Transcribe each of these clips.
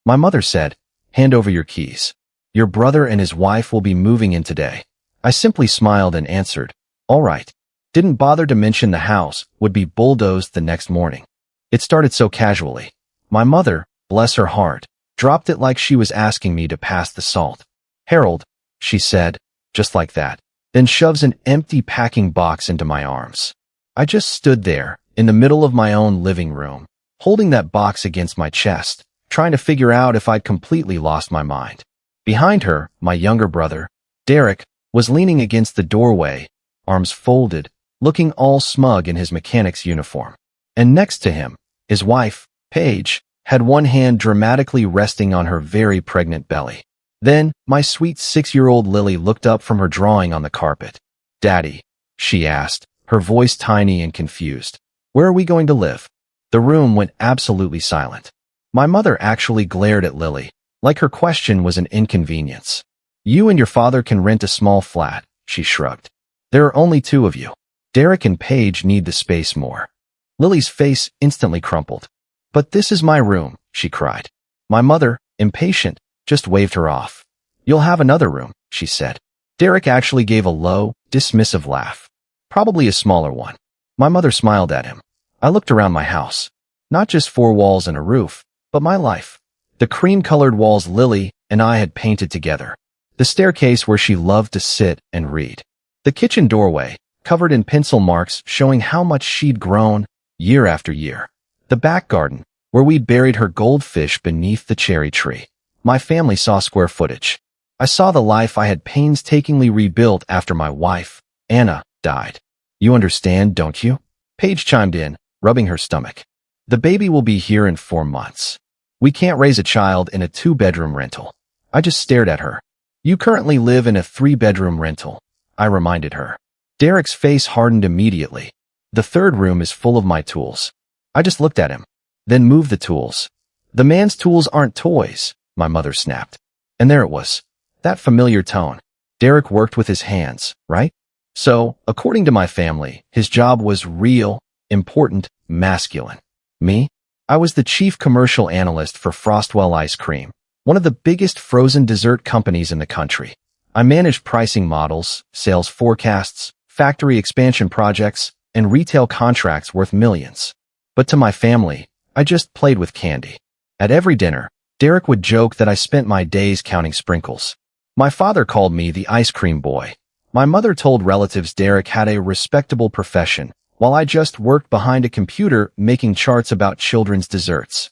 My mother said, "Hand over your keys. Your brother and his wife will be moving in today." I simply smiled and answered, "All right." Didn't bother to mention the house would be bulldozed the next morning. It started so casually. My mother, bless her heart, dropped it like she was asking me to pass the salt. "Harold," she said, just like that, then shoves an empty packing box into my arms. I just stood there, in the middle of my own living room, holding that box against my chest, trying to figure out if I'd completely lost my mind. Behind her, my younger brother, Derek, was leaning against the doorway, arms folded, looking all smug in his mechanic's uniform. And next to him, his wife, Paige, had one hand dramatically resting on her very pregnant belly. Then, my sweet 6-year-old Lily looked up from her drawing on the carpet. "Daddy," she asked, her voice tiny and confused, "where are we going to live?" The room went absolutely silent. My mother actually glared at Lily, like her question was an inconvenience. "You and your father can rent a small flat," she shrugged. "There are only 2 of you. Derek and Paige need the space more." Lily's face instantly crumpled. "But this is my room," she cried. My mother, impatient, just waved her off. "You'll have another room," she said. Derek actually gave a low, dismissive laugh. "Probably a smaller one." My mother smiled at him. I looked around my house. Not just 4 walls and a roof, but my life. The cream-colored walls Lily and I had painted together. The staircase where she loved to sit and read. The kitchen doorway, covered in pencil marks showing how much she'd grown, year after year. The back garden, where we'd buried her goldfish beneath the cherry tree. My family saw square footage. I saw the life I had painstakingly rebuilt after my wife, Anna, died. "You understand, don't you?" Paige chimed in, rubbing her stomach. "The baby will be here in 4 months. We can't raise a child in a 2-bedroom rental." I just stared at her. "You currently live in a 3-bedroom rental," I reminded her. Derek's face hardened immediately. "The 3rd room is full of my tools." I just looked at him, then moved the tools. "The man's tools aren't toys," my mother snapped. And there it was, that familiar tone. Derek worked with his hands, right? So, according to my family, his job was real, important, masculine. Me? I was the chief commercial analyst for Frostwell Ice Cream, one of the biggest frozen dessert companies in the country. I managed pricing models, sales forecasts, factory expansion projects, and retail contracts worth millions. But to my family, I just played with candy. At every dinner, Derek would joke that I spent my days counting sprinkles. My father called me the ice cream boy. My mother told relatives Derek had a respectable profession, while I just worked behind a computer making charts about children's desserts.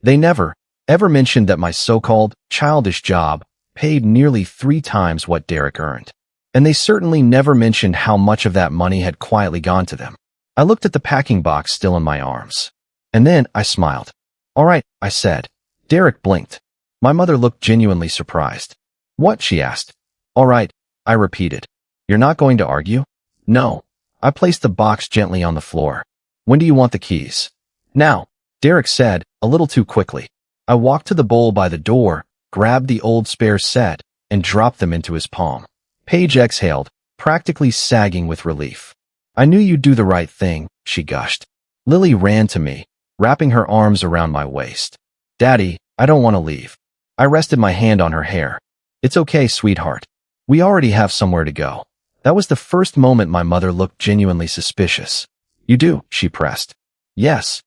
They never, ever mentioned that my so-called childish job paid nearly 3 times what Derek earned. And they certainly never mentioned how much of that money had quietly gone to them. I looked at the packing box still in my arms. And then I smiled. "All right," I said. Derek blinked. My mother looked genuinely surprised. "What?" she asked. "All right," I repeated. "You're not going to argue?" "No." I placed the box gently on the floor. "When do you want the keys?" "Now," Derek said, a little too quickly. I walked to the bowl by the door, grabbed the old spare set, and dropped them into his palm. Paige exhaled, practically sagging with relief. "I knew you'd do the right thing," she gushed. Lily ran to me, wrapping her arms around my waist. "Daddy, I don't want to leave." I rested my hand on her hair. "It's okay, sweetheart. We already have somewhere to go." That was the first moment my mother looked genuinely suspicious. "You do?" she pressed. "Yes."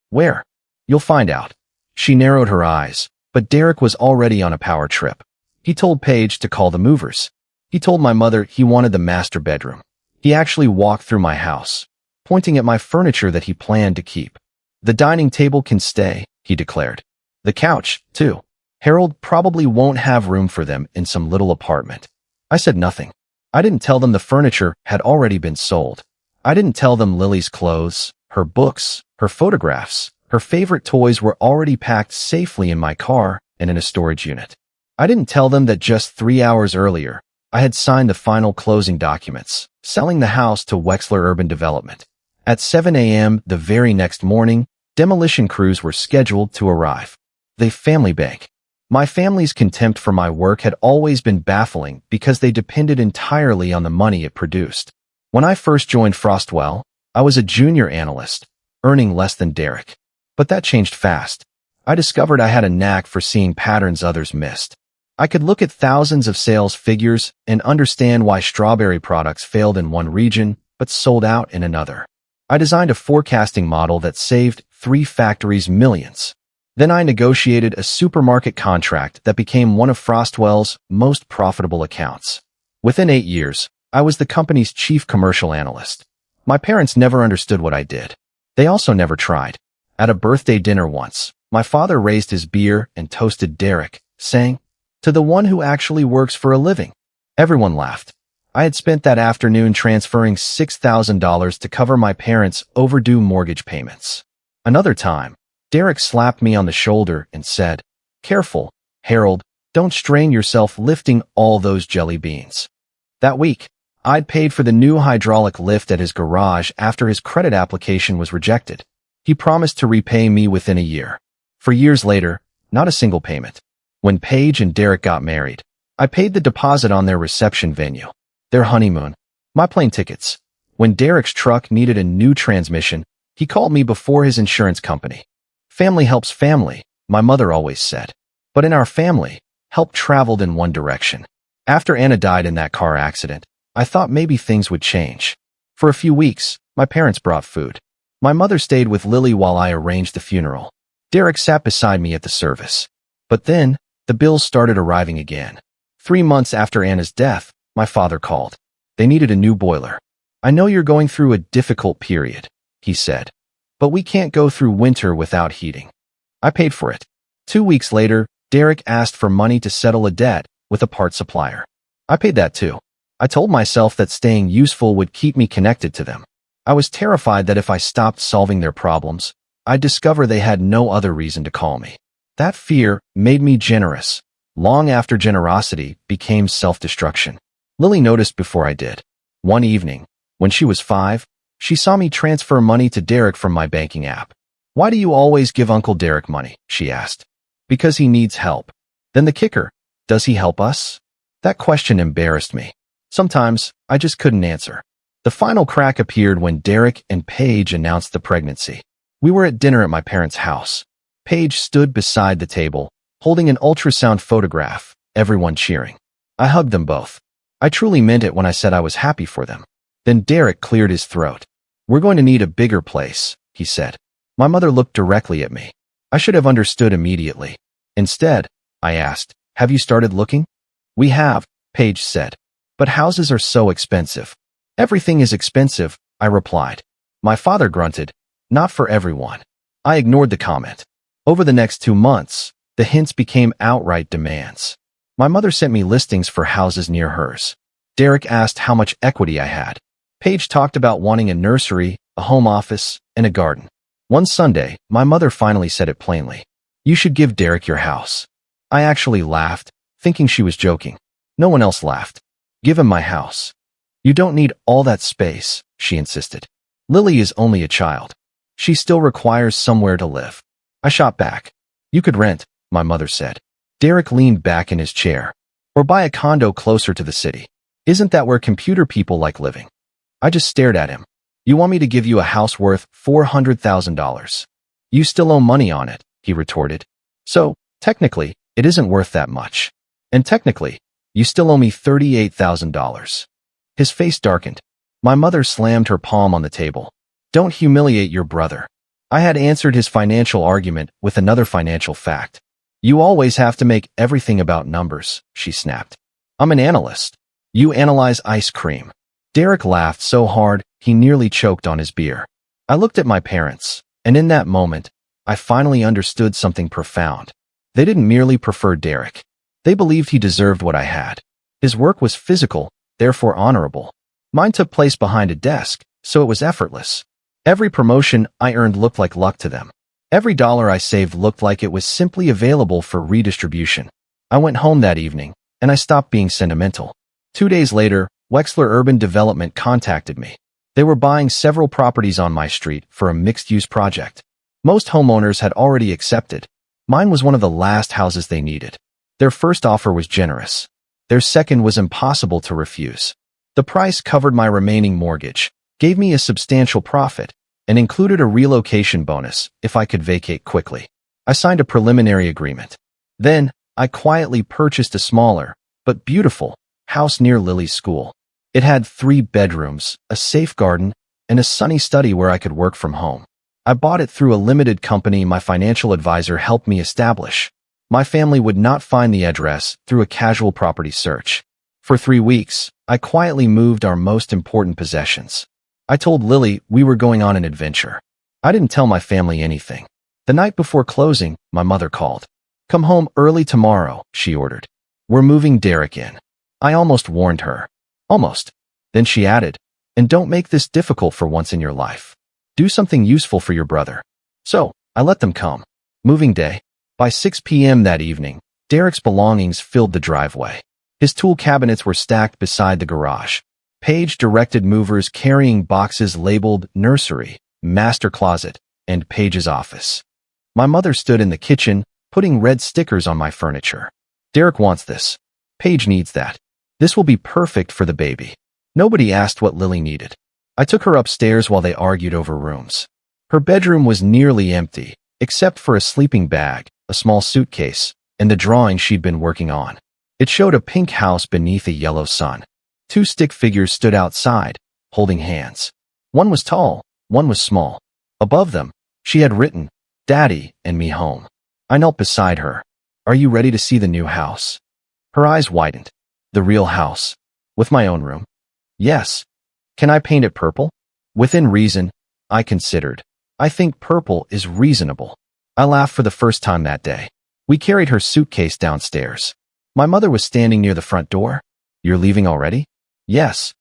"Where?" "You'll find out." She narrowed her eyes, but Derek was already on a power trip. He told Paige to call the movers. He told my mother he wanted the master bedroom. He actually walked through my house, pointing at my furniture that he planned to keep. "The dining table can stay," he declared. "The couch, too. Harold probably won't have room for them in some little apartment." I said nothing. I didn't tell them the furniture had already been sold. I didn't tell them Lily's clothes, her books, her photographs, her favorite toys were already packed safely in my car and in a storage unit. I didn't tell them that just 3 hours earlier, I had signed the final closing documents, selling the house to Wexler Urban Development. At 7 a.m. the very next morning, demolition crews were scheduled to arrive. The family bank. My family's contempt for my work had always been baffling because they depended entirely on the money it produced. When I first joined Frostwell, I was a junior analyst, earning less than Derek. But that changed fast. I discovered I had a knack for seeing patterns others missed. I could look at thousands of sales figures and understand why strawberry products failed in one region but sold out in another. I designed a forecasting model that saved 3 factories millions. Then I negotiated a supermarket contract that became one of Frostwell's most profitable accounts. Within 8 years, I was the company's chief commercial analyst. My parents never understood what I did. They also never tried. At a birthday dinner once, my father raised his beer and toasted Derek, saying, "To the one who actually works for a living." Everyone laughed. I had spent that afternoon transferring $6,000 to cover my parents' overdue mortgage payments. Another time, Derek slapped me on the shoulder and said, "Careful, Harold, don't strain yourself lifting all those jelly beans." That week, I'd paid for the new hydraulic lift at his garage after his credit application was rejected. He promised to repay me within a year. For years later, not a single payment. When Paige and Derek got married, I paid the deposit on their reception venue, their honeymoon, my plane tickets. When Derek's truck needed a new transmission, he called me before his insurance company. Family helps family, my mother always said. But in our family, help traveled in one direction. After Anna died in that car accident, I thought maybe things would change. For a few weeks, my parents brought food. My mother stayed with Lily while I arranged the funeral. Derek sat beside me at the service. But then, the bills started arriving again. 3 months after Anna's death, my father called. They needed a new boiler. "I know you're going through a difficult period," he said, "but we can't go through winter without heating." I paid for it. 2 weeks later, Derek asked for money to settle a debt with a part supplier. I paid that too. I told myself that staying useful would keep me connected to them. I was terrified that if I stopped solving their problems, I'd discover they had no other reason to call me. That fear made me generous, long after generosity became self-destruction. Lily noticed before I did. One evening, when she was 5, she saw me transfer money to Derek from my banking app. "Why do you always give Uncle Derek money?" she asked. "Because he needs help." Then the kicker, does he help us? That question embarrassed me. Sometimes, I just couldn't answer. The final crack appeared when Derek and Paige announced the pregnancy. We were at dinner at my parents' house. Paige stood beside the table, holding an ultrasound photograph, everyone cheering. I hugged them both. I truly meant it when I said I was happy for them. Then Derek cleared his throat. "We're going to need a bigger place," he said. My mother looked directly at me. I should have understood immediately. Instead, I asked, "Have you started looking?" "We have," Paige said. "But houses are so expensive." "Everything is expensive," I replied. My father grunted, "Not for everyone." I ignored the comment. Over the next 2 months, the hints became outright demands. My mother sent me listings for houses near hers. Derek asked how much equity I had. Paige talked about wanting a nursery, a home office, and a garden. One Sunday, my mother finally said it plainly. "You should give Derek your house." I actually laughed, thinking she was joking. No one else laughed. "Give him my house." "You don't need all that space," she insisted. "Lily is only a child. She still requires somewhere to live." I shot back. "You could rent," my mother said. Derek leaned back in his chair. "Or buy a condo closer to the city. Isn't that where computer people like living?" I just stared at him. "You want me to give you a house worth $400,000? You still owe money on it," he retorted. "So, technically, it isn't worth that much. And technically, you still owe me $38,000. His face darkened. My mother slammed her palm on the table. "Don't humiliate your brother." I had answered his financial argument with another financial fact. "You always have to make everything about numbers," she snapped. "I'm an analyst. You analyze ice cream." Derek laughed so hard, he nearly choked on his beer. I looked at my parents, and in that moment, I finally understood something profound. They didn't merely prefer Derek. They believed he deserved what I had. His work was physical, therefore honorable. Mine took place behind a desk, so it was effortless. Every promotion I earned looked like luck to them. Every dollar I saved looked like it was simply available for redistribution. I went home that evening, and I stopped being sentimental. 2 days later, Wexler Urban Development contacted me. They were buying several properties on my street for a mixed-use project. Most homeowners had already accepted. Mine was one of the last houses they needed. Their first offer was generous. Their second was impossible to refuse. The price covered my remaining mortgage, gave me a substantial profit, and included a relocation bonus if I could vacate quickly. I signed a preliminary agreement. Then, I quietly purchased a smaller, but beautiful, house near Lily's school. It had 3 bedrooms, a safe garden, and a sunny study where I could work from home. I bought it through a limited company my financial advisor helped me establish. My family would not find the address through a casual property search. For 3 weeks, I quietly moved our most important possessions. I told Lily we were going on an adventure. I didn't tell my family anything. The night before closing, my mother called. "Come home early tomorrow," she ordered. "We're moving Derek in." I almost warned her. Almost. Then she added, "And don't make this difficult for once in your life. Do something useful for your brother." So, I let them come. Moving day. By 6 p.m. that evening, Derek's belongings filled the driveway. His tool cabinets were stacked beside the garage. Paige directed movers carrying boxes labeled nursery, master closet, and Paige's office. My mother stood in the kitchen, putting red stickers on my furniture. "Derek wants this. Paige needs that. This will be perfect for the baby." Nobody asked what Lily needed. I took her upstairs while they argued over rooms. Her bedroom was nearly empty, except for a sleeping bag, a small suitcase, and the drawing she'd been working on. It showed a pink house beneath a yellow sun. 2 stick figures stood outside, holding hands. One was tall, one was small. Above them, she had written, "Daddy and me home." I knelt beside her. "Are you ready to see the new house?" Her eyes widened. "The real house? With my own room?" "Yes." "Can I paint it purple?" "Within reason," I considered. "I think purple is reasonable." I laughed for the first time that day. We carried her suitcase downstairs. My mother was standing near the front door. "You're leaving already?" "Yes."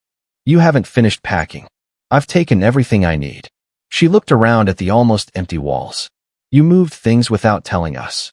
"You haven't finished packing." "I've taken everything I need." She looked around at the almost empty walls. "You moved things without telling us."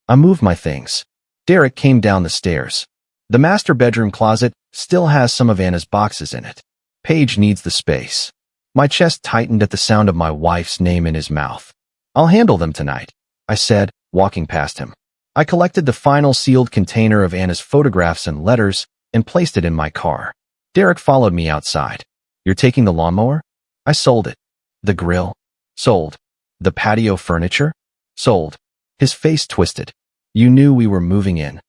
"I moved my things." Derek came down the stairs. "The master bedroom closet still has some of Anna's boxes in it. Paige needs the space." My chest tightened at the sound of my wife's name in his mouth. "I'll handle them tonight," I said, walking past him. I collected the final sealed container of Anna's photographs and letters and placed it in my car. Derek followed me outside. "You're taking the lawnmower?" "I sold it." "The grill?" "Sold." "The patio furniture?" "Sold." His face twisted. "You knew we were moving in."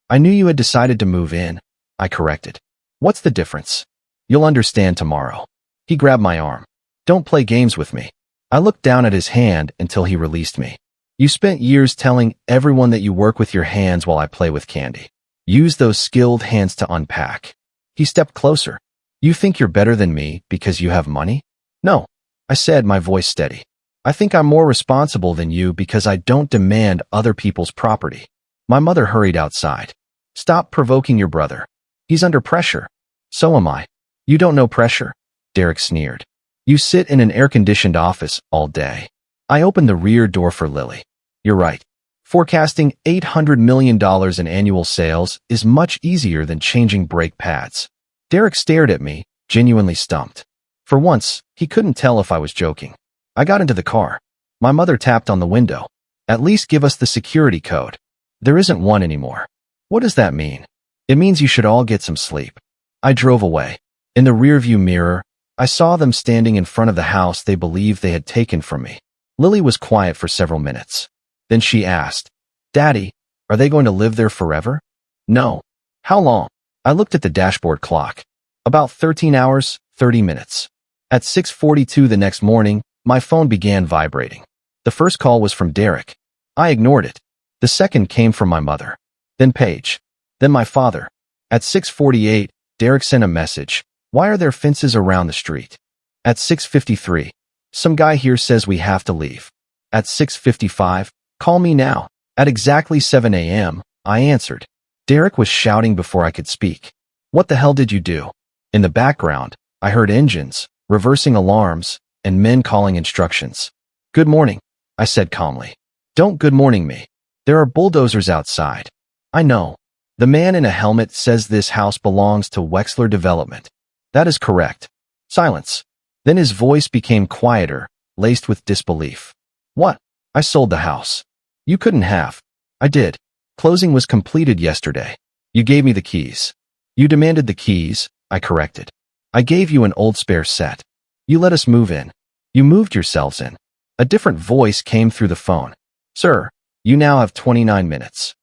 "I knew you had decided to move in," I corrected. "What's the difference?" "You'll understand tomorrow." He grabbed my arm. "Don't play games with me." I looked down at his hand until he released me. "You spent years telling everyone that you work with your hands while I play with candy. Use those skilled hands to unpack." He stepped closer. "You think you're better than me because you have money?" "No," I said, my voice steady. "I think I'm more responsible than you because I don't demand other people's property." My mother hurried outside. "Stop provoking your brother. He's under pressure." "So am I." "You don't know pressure," Derek sneered. "You sit in an air-conditioned office all day." I opened the rear door for Lily. "You're right. Forecasting $800 million in annual sales is much easier than changing brake pads." Derek stared at me, genuinely stumped. For once, he couldn't tell if I was joking. I got into the car. My mother tapped on the window. "At least give us the security code." "There isn't one anymore." "What does that mean?" "It means you should all get some sleep." I drove away. In the rearview mirror, I saw them standing in front of the house they believed they had taken from me. Lily was quiet for several minutes. Then she asked, "Daddy, are they going to live there forever?" "No." "How long?" I looked at the dashboard clock. "About 13 hours, 30 minutes. At 6:42 the next morning, my phone began vibrating. The first call was from Derek. I ignored it. The second came from my mother. Then Paige. Then my father. At 6:48, Derek sent a message. "Why are there fences around the street?" At 6:53, "Some guy here says we have to leave." At 6:55, "Call me now." At exactly 7 a.m., I answered. Derek was shouting before I could speak. "What the hell did you do?" In the background, I heard engines, reversing alarms, and men calling instructions. "Good morning," I said calmly. "Don't good morning me. There are bulldozers outside." "I know. The man in a helmet says this house belongs to Wexler Development." "That is correct." Silence. Then his voice became quieter, laced with disbelief. "What?" "I sold the house." "You couldn't have." "I did. Closing was completed yesterday. You gave me the keys." "You demanded the keys," I corrected. "I gave you an old spare set. You let us move in. You moved yourselves in." A different voice came through the phone. "Sir, You now have 29 minutes.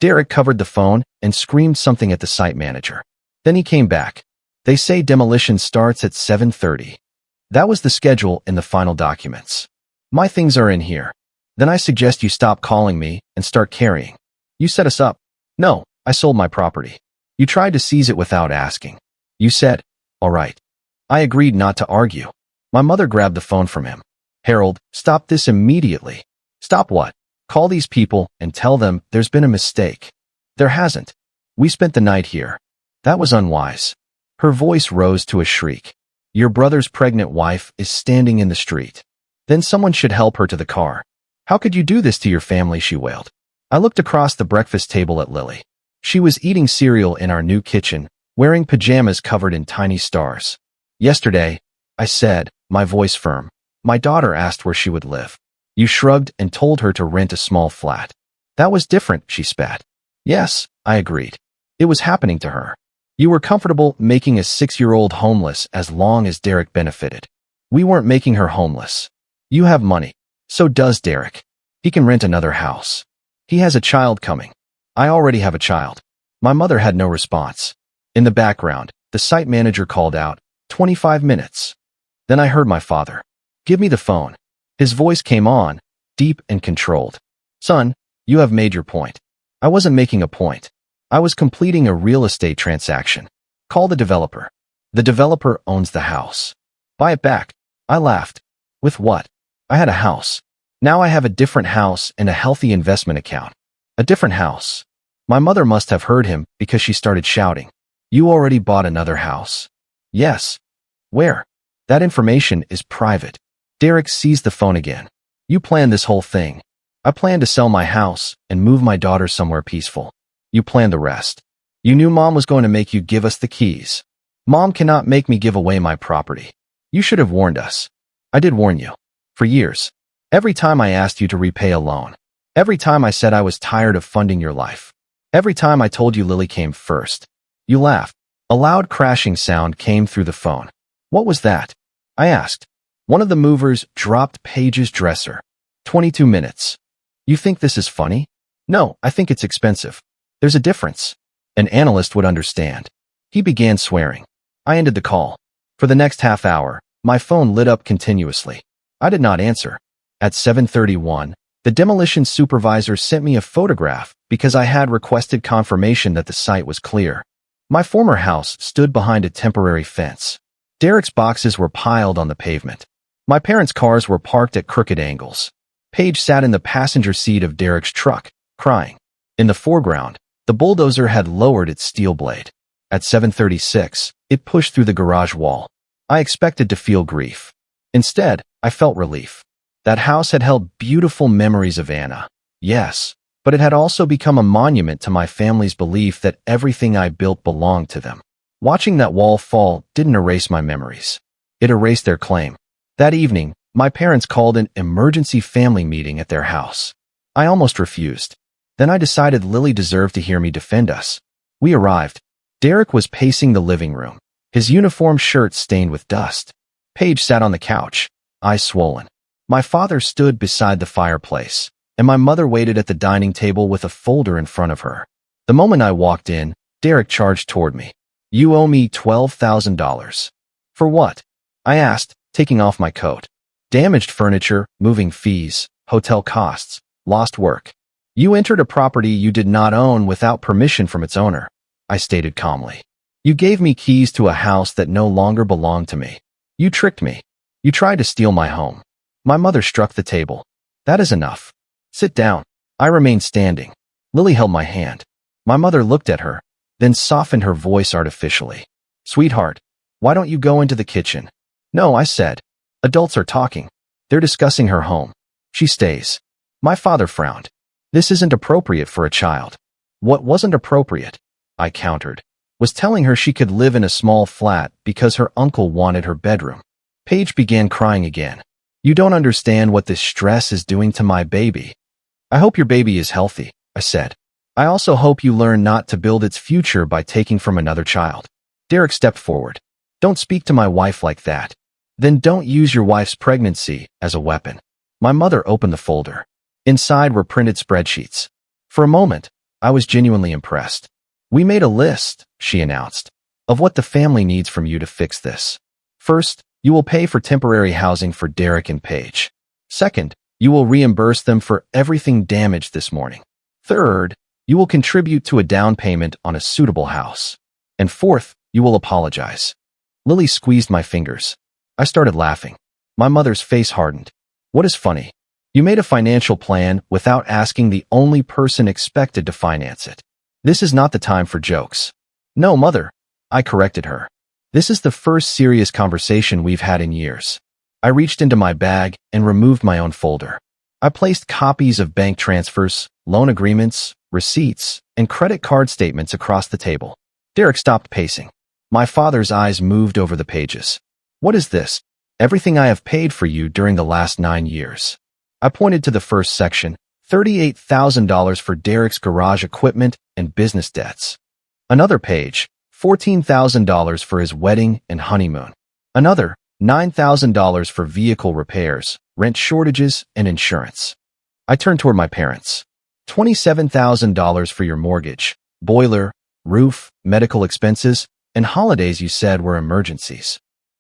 Derek covered the phone and screamed something at the site manager. Then he came back. They say demolition starts at 7:30. That was the schedule in the final documents. My things are in here. Then I suggest you stop calling me and start carrying. You set us up. No, I sold my property. You tried to seize it without asking. You said, all right. I agreed not to argue. My mother grabbed the phone from him. Harold, stop this immediately. Stop what? Call these people and tell them there's been a mistake. There hasn't. We spent the night here. That was unwise. Her voice rose to a shriek. Your brother's pregnant wife is standing in the street. Then someone should help her to the car. How could you do this to your family, she wailed. I looked across the breakfast table at Lily. She was eating cereal in our new kitchen, wearing pajamas covered in tiny stars. Yesterday, I said, my voice firm, my daughter asked where she would live. You shrugged and told her to rent a small flat. That was different, she spat. Yes, I agreed. It was happening to her. You were comfortable making a 6-year-old homeless as long as Derek benefited. We weren't making her homeless. You have money. So does Derek. He can rent another house. He has a child coming. I already have a child. My mother had no response. In the background, the site manager called out, 25 minutes. Then I heard my father. Give me the phone. His voice came on, deep and controlled. Son, you have made your point. I wasn't making a point. I was completing a real estate transaction. Call the developer. The developer owns the house. Buy it back. I laughed. With what? I had a house. Now I have a different house and a healthy investment account. A different house. My mother must have heard him because she started shouting. You already bought another house. Yes. Where? That information is private. Derek seized the phone again. You planned this whole thing. I planned to sell my house and move my daughter somewhere peaceful. You planned the rest. You knew Mom was going to make you give us the keys. Mom cannot make me give away my property. You should have warned us. I did warn you. For years. Every time I asked you to repay a loan. Every time I said I was tired of funding your life. Every time I told you Lily came first. You laughed. A loud crashing sound came through the phone. What was that? I asked. One of the movers dropped Paige's dresser. 22 minutes. You think this is funny? No, I think it's expensive. There's a difference. An analyst would understand. He began swearing. I ended the call. For the next half hour, my phone lit up continuously. I did not answer. At 7:31, the demolition supervisor sent me a photograph because I had requested confirmation that the site was clear. My former house stood behind a temporary fence. Derek's boxes were piled on the pavement. My parents' cars were parked at crooked angles. Paige sat in the passenger seat of Derek's truck, crying. In the foreground, the bulldozer had lowered its steel blade. At 7:36, it pushed through the garage wall. I expected to feel grief. Instead, I felt relief. That house had held beautiful memories of Anna. Yes, but it had also become a monument to my family's belief that everything I built belonged to them. Watching that wall fall didn't erase my memories. It erased their claim. That evening, my parents called an emergency family meeting at their house. I almost refused. Then I decided Lily deserved to hear me defend us. We arrived. Derek was pacing the living room, his uniform shirt stained with dust. Paige sat on the couch, eyes swollen. My father stood beside the fireplace, and my mother waited at the dining table with a folder in front of her. The moment I walked in, Derek charged toward me. You owe me $12,000. For what? I asked, taking off my coat. Damaged furniture, moving fees, hotel costs, lost work. You entered a property you did not own without permission from its owner, I stated calmly. You gave me keys to a house that no longer belonged to me. You tricked me. You tried to steal my home. My mother struck the table. That is enough. Sit down. I remained standing. Lily held my hand. My mother looked at her, then softened her voice artificially. Sweetheart, why don't you go into the kitchen? No, I said. Adults are talking. They're discussing her home. She stays. My father frowned. This isn't appropriate for a child. What wasn't appropriate, I countered, was telling her she could live in a small flat because her uncle wanted her bedroom. Paige began crying again. You don't understand what this stress is doing to my baby. I hope your baby is healthy, I said. I also hope you learn not to build its future by taking from another child. Derek stepped forward. Don't speak to my wife like that. Then don't use your wife's pregnancy as a weapon. My mother opened the folder. Inside were printed spreadsheets. For a moment, I was genuinely impressed. "We made a list," she announced, "of what the family needs from you to fix this. First, you will pay for temporary housing for Derek and Paige. Second, you will reimburse them for everything damaged this morning. Third, you will contribute to a down payment on a suitable house. And fourth, you will apologize." Lily squeezed my fingers. I started laughing. My mother's face hardened. "What is funny? You made a financial plan without asking the only person expected to finance it. This is not the time for jokes." "No, Mother," I corrected her. "This is the first serious conversation we've had in years." I reached into my bag and removed my own folder. I placed copies of bank transfers, loan agreements, receipts, and credit card statements across the table. Derek stopped pacing. My father's eyes moved over the pages. "What is this?" "Everything I have paid for you during the last 9 years." I pointed to the first section, $38,000 for Derek's garage equipment and business debts. Another page, $14,000 for his wedding and honeymoon. Another, $9,000 for vehicle repairs, rent shortages, and insurance. I turned toward my parents. $27,000 for your mortgage, boiler, roof, medical expenses, and holidays you said were emergencies.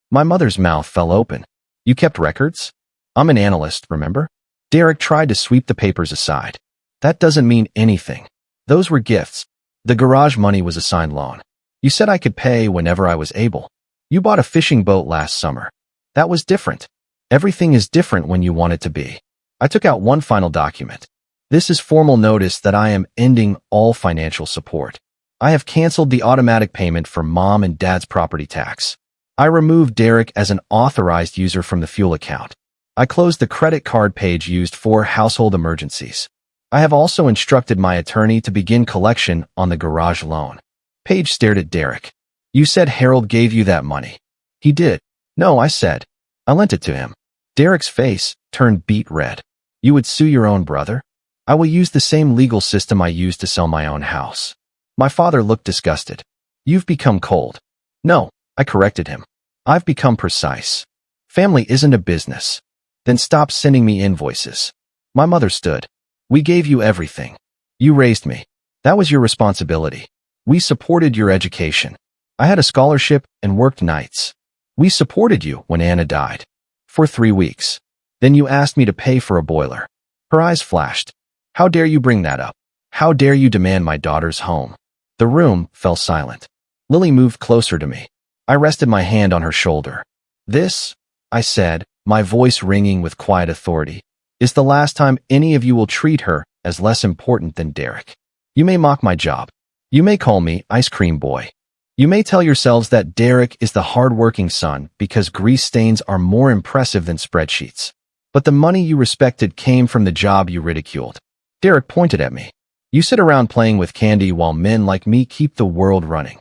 My mother's mouth fell open. "You kept records? I'm an analyst, remember?" Derek tried to sweep the papers aside. "That doesn't mean anything. Those were gifts. The garage money was a signed loan. You said I could pay whenever I was able. You bought a fishing boat last summer. That was different. Everything is different when you want it to be." I took out one final document. "This is formal notice that I am ending all financial support. I have canceled the automatic payment for Mom and Dad's property tax. I removed Derek as an authorized user from the fuel account. I closed the credit card page used for household emergencies. I have also instructed my attorney to begin collection on the garage loan." Paige stared at Derek. "You said Harold gave you that money." "He did." "No," I said. "I lent it to him." Derek's face turned beet red. "You would sue your own brother?" "I will use the same legal system I used to sell my own house." My father looked disgusted. "You've become cold." "No," I corrected him. "I've become precise. Family isn't a business." "Then stop sending me invoices." My mother stood. "We gave you everything. You raised me. That was your responsibility. We supported your education. I had a scholarship and worked nights. We supported you when Anna died. For 3 weeks. Then you asked me to pay for a boiler." Her eyes flashed. "How dare you bring that up? How dare you demand my daughter's home?" The room fell silent. Lily moved closer to me. I rested my hand on her shoulder. "This," I said, my voice ringing with quiet authority, "is the last time any of you will treat her as less important than Derek. You may mock my job. You may call me Ice Cream Boy. You may tell yourselves that Derek is the hard-working son because grease stains are more impressive than spreadsheets. But the money you respected came from the job you ridiculed." Derek pointed at me. "You sit around playing with candy while men like me keep the world running."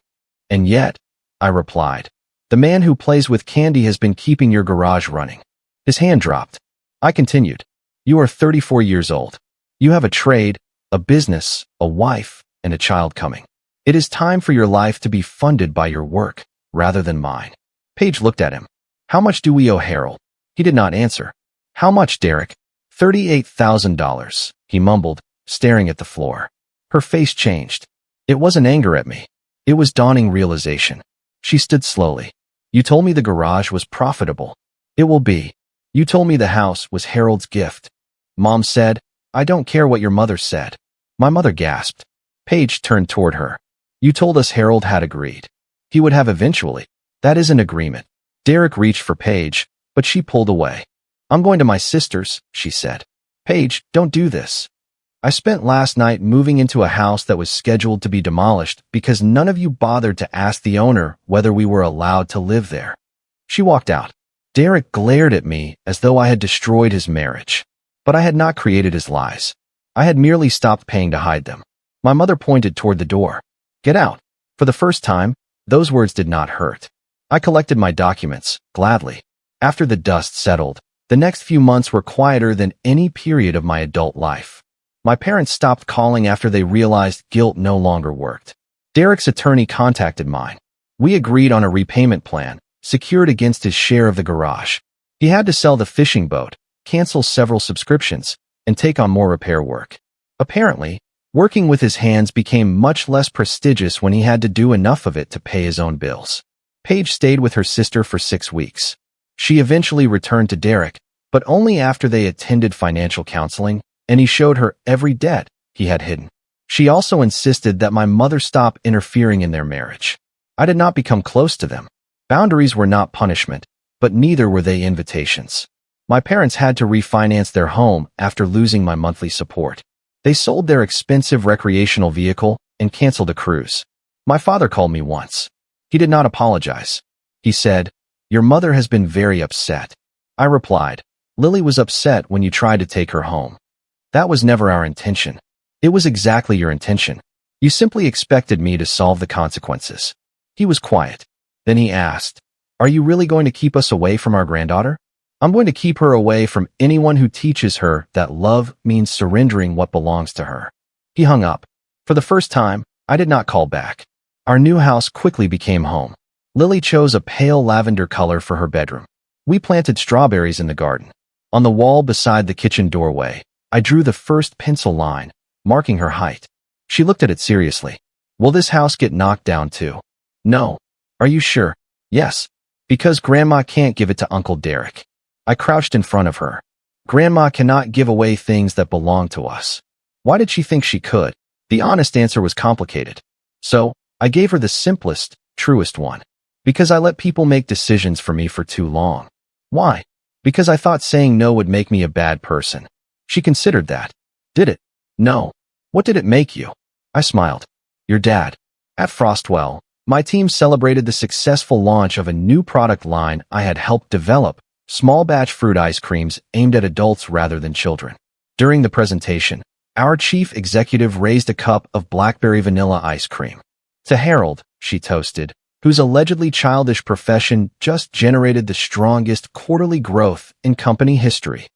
"And yet," I replied, "the man who plays with candy has been keeping your garage running." His hand dropped. I continued, "You are 34 years old. You have a trade, a business, a wife, and a child coming. It is time for your life to be funded by your work, rather than mine." Paige looked at him. "How much do we owe Harold?" He did not answer. "How much, Derek?" $38,000, he mumbled, staring at the floor. Her face changed. It wasn't anger at me. It was dawning realization. She stood slowly. "You told me the garage was profitable. It will be. You told me the house was Harold's gift." Mom said, "I don't care what your mother said." My mother gasped. Paige turned toward her. "You told us Harold had agreed. He would have eventually. That is an agreement." Derek reached for Paige, but she pulled away. "I'm going to my sister's," she said. "Paige, don't do this. I spent last night moving into a house that was scheduled to be demolished because none of you bothered to ask the owner whether we were allowed to live there." She walked out. Derek glared at me as though I had destroyed his marriage. But I had not created his lies. I had merely stopped paying to hide them. My mother pointed toward the door. "Get out." For the first time, those words did not hurt. I collected my documents, gladly. After the dust settled, the next few months were quieter than any period of my adult life. My parents stopped calling after they realized guilt no longer worked. Derek's attorney contacted mine. We agreed on a repayment plan, secured against his share of the garage. He had to sell the fishing boat, cancel several subscriptions, and take on more repair work. Apparently, working with his hands became much less prestigious when he had to do enough of it to pay his own bills. Paige stayed with her sister for 6 weeks. She eventually returned to Derek, but only after they attended financial counseling, and he showed her every debt he had hidden. She also insisted that my mother stop interfering in their marriage. I did not become close to them. Boundaries were not punishment, but neither were they invitations. My parents had to refinance their home after losing my monthly support. They sold their expensive recreational vehicle and canceled a cruise. My father called me once. He did not apologize. He said, "Your mother has been very upset." I replied, "Lily was upset when you tried to take her home. That was never our intention." "It was exactly your intention. You simply expected me to solve the consequences." He was quiet. Then he asked, "Are you really going to keep us away from our granddaughter?" "I'm going to keep her away from anyone who teaches her that love means surrendering what belongs to her." He hung up. For the first time, I did not call back. Our new house quickly became home. Lily chose a pale lavender color for her bedroom. We planted strawberries in the garden. On the wall beside the kitchen doorway, I drew the first pencil line, marking her height. She looked at it seriously. "Will this house get knocked down too?" "No." "Are you sure?" "Yes. Because Grandma can't give it to Uncle Derek." I crouched in front of her. "Grandma cannot give away things that belong to us." Why did she think she could? The honest answer was complicated. So, I gave her the simplest, truest one. Because I let people make decisions for me for too long. Why? Because I thought saying no would make me a bad person. She considered that. Did it? No. What did it make you? I smiled. Your dad. At Frostwell, my team celebrated the successful launch of a new product line I had helped develop, small batch fruit ice creams aimed at adults rather than children. During the presentation, our chief executive raised a cup of blackberry vanilla ice cream. To Harold, she toasted, whose allegedly childish profession just generated the strongest quarterly growth in company history.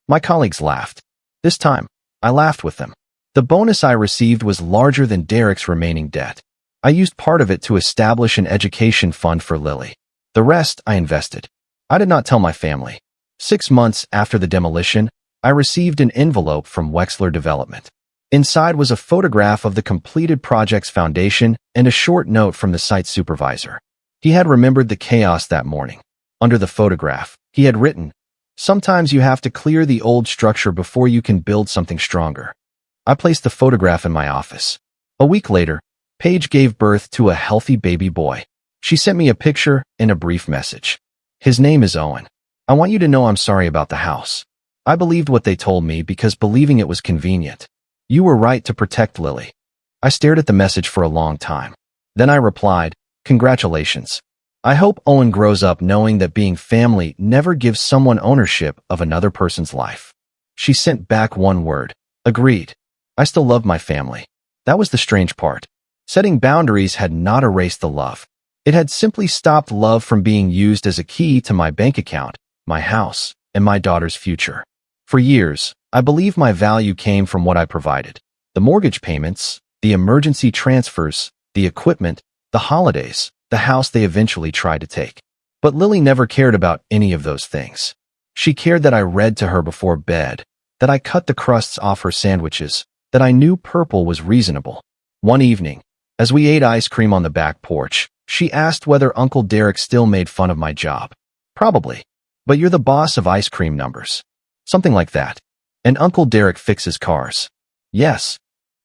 My colleagues laughed. This time, I laughed with them. The bonus I received was larger than Derek's remaining debt. I used part of it to establish an education fund for Lily. The rest I invested. I did not tell my family. 6 months after the demolition, I received an envelope from Wexler Development. Inside was a photograph of the completed project's foundation and a short note from the site supervisor. He had remembered the chaos that morning. Under the photograph, he had written, "Sometimes you have to clear the old structure before you can build something stronger." I placed the photograph in my office. A week later, Paige gave birth to a healthy baby boy. She sent me a picture and a brief message. "His name is Owen. I want you to know I'm sorry about the house. I believed what they told me because believing it was convenient. You were right to protect Lily." I stared at the message for a long time. Then I replied, "Congratulations. I hope Owen grows up knowing that being family never gives someone ownership of another person's life." She sent back one word, "Agreed." I still loved my family. That was the strange part. Setting boundaries had not erased the love. It had simply stopped love from being used as a key to my bank account, my house, and my daughter's future. For years, I believed my value came from what I provided. The mortgage payments, the emergency transfers, the equipment, the holidays, the house they eventually tried to take. But Lily never cared about any of those things. She cared that I read to her before bed, that I cut the crusts off her sandwiches, that I knew purple was reasonable. One evening, as we ate ice cream on the back porch, she asked whether Uncle Derek still made fun of my job. "Probably. But you're the boss of ice cream numbers." Something like that. "And Uncle Derek fixes cars." "Yes."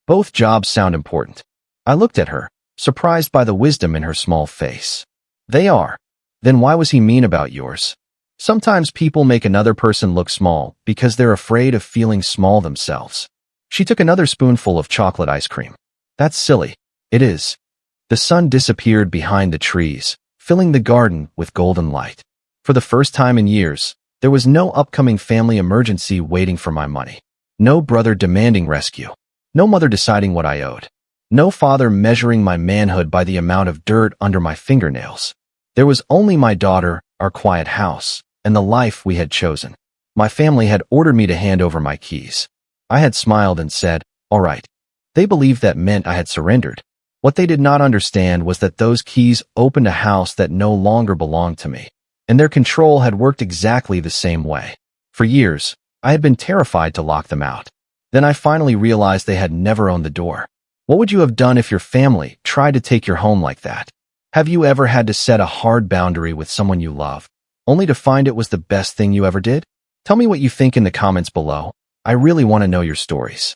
Both jobs sound important. I looked at her, surprised by the wisdom in her small face. "They are. Then why was he mean about yours?" Sometimes people make another person look small because they're afraid of feeling small themselves. She took another spoonful of chocolate ice cream. "That's silly." "It is." The sun disappeared behind the trees, filling the garden with golden light. For the first time in years, there was no upcoming family emergency waiting for my money. No brother demanding rescue. No mother deciding what I owed. No father measuring my manhood by the amount of dirt under my fingernails. There was only my daughter, our quiet house, and the life we had chosen. My family had ordered me to hand over my keys. I had smiled and said, "All right." They believed that meant I had surrendered. What they did not understand was that those keys opened a house that no longer belonged to me, and their control had worked exactly the same way. For years, I had been terrified to lock them out. Then I finally realized they had never owned the door. What would you have done if your family tried to take your home like that? Have you ever had to set a hard boundary with someone you love, only to find it was the best thing you ever did? Tell me what you think in the comments below. I really want to know your stories.